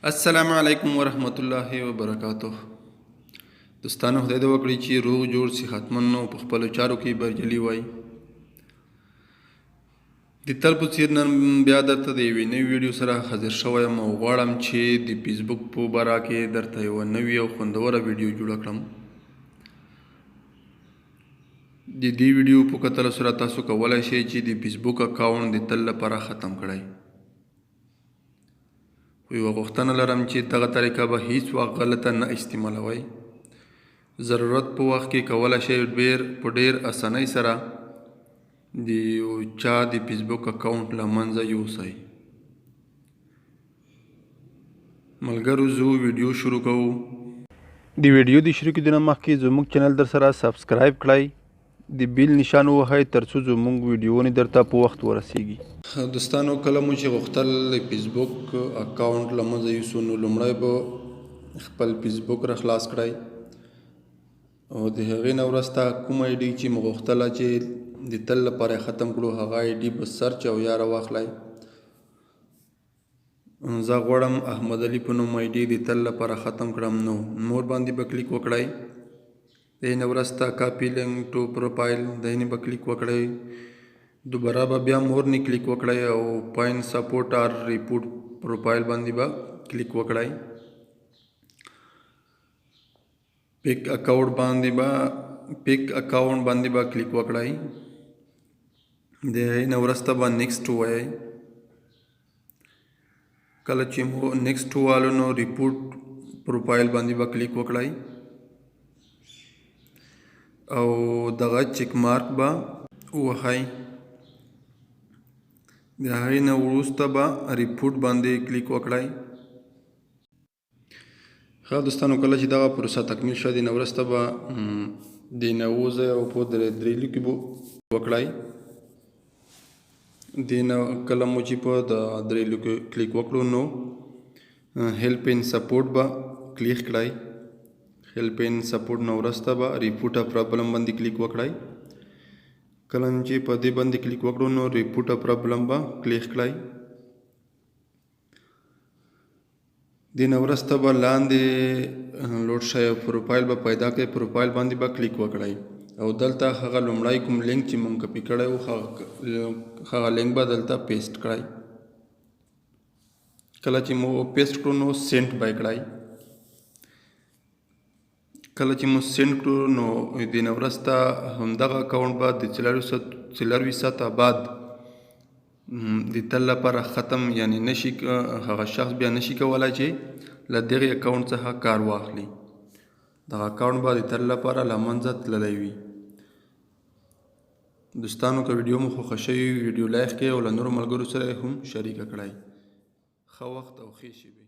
السلام علیکم ورحمت الله وبرکاته. دوستانو خدای دې وکړي چې روغ جوړ صحتمند او په خپلو چارو کې برجلي وای. د تل په څېر نن بیا درته د یوې نوې ویډیو سره حاضر شوی یم او غواړم چې د فیسبوک په باره کې درته یوه نوې او خوندوره ویډیو جوړه کړم. د دې ویډیو په کتلو سره تاسو کولی شئ چې د فیسبوک اکاونټ د تل لپاره ختم کړئ. یوه غوښتنه لرم چې دغه طریقه به هیڅ وخت غلطه نه استعمالوئ. ضرورت په وخت کې کولی شئ په ډېر اسانۍ سره د یو چا د فیسبوک اکاونټ له منځه یوسئ. ملګرو زه ویډیو شروع کوو. د ویډیو د شروع کېدو نه مخکې زموږ چینل در سره سبسکرایب کړئ، د بیل نشان ووهئ تر څو زموږ ویډیوونه درته په وخت ورسیږي. دوستانو کله مو چې غوښتل د فیسبوک اکاونټ له منځه یوسو نو لومړی به خپل فیسبوک را خلاص کړئ او د هغې نه وروسته کوم ایډي چې مو غوښتله چې د تل لپاره ختم کړو هغه ایډي به سرچ او یا راواخلئ. زه غواړم احمد علي په نوم ایډي د تل لپاره ختم کړم نو مور باندې به کلیک وکړئ. د هغې نه وروسته کاپي لینک ټو پروفایل د هغې نه به کلیک وکړئ. دوباره به بیا مور نه کلیک وکړئ او پاین سپورټ آر ریپورټ پروفایل باندې به کلیک وکړئ. پیک اکاونټ باندې به کلیک وکړئ. د هغې نه وروسته به نیکسټ ووایئ. کله چې مو نیکسټ ووالو نو ریپورټ پروفایل باندې به کلیک وکړئ او دغه چیک مارک به ووهئ. د هغې نه وروسته به ریپورټ باندې کلیک وکړئ. ښه دوستانو کله چې دغه پروسه تکمیل شوه د نه وروسته به د نه ووځئ او په درې لیکو وکړئ. د نه کله مو چې په د درې لیکو کلیک وکړو نو هیلپ ان سپورټ به کلیک کړئ. هیلپ ان سپورټ نه وروسته به ریپورټ ا پرابلم باندې کلیک وکړئ. کله چې په دې باندې کلیک وکړو نو ریپورټ ا پرابلم به کلیک کړئ. د نه وروسته به لاندې لوډ شوی پروفایل به پیدا کړئ. پروفایل باندې به کلیک وکړئ او دلته هغه لومړی کوم لینک چې موږ کپي کړی و هغه لینک به دلته پیسټ کړئ. کله چې مو پیسټ کړو نو سینډ به یې کړئ. کله چې مو سینډ کړو نو د نه وروسته همدغه اکاونټ به د 24 ساعته بعد د تل لپاره ختم یعنی نشي هغه شخص بیا نشي کولی چې له دغې اکاونټ څخه کار واخلي. دغه اکاونټ به د تل لپاره له منځه تللی وي. دوستانو که ویډیو مو خوښه شوې وي ویډیو لایک کړئ او له نورو ملګرو سره یې هم شریکه کړئ. ښه وخت او ښې شېبې.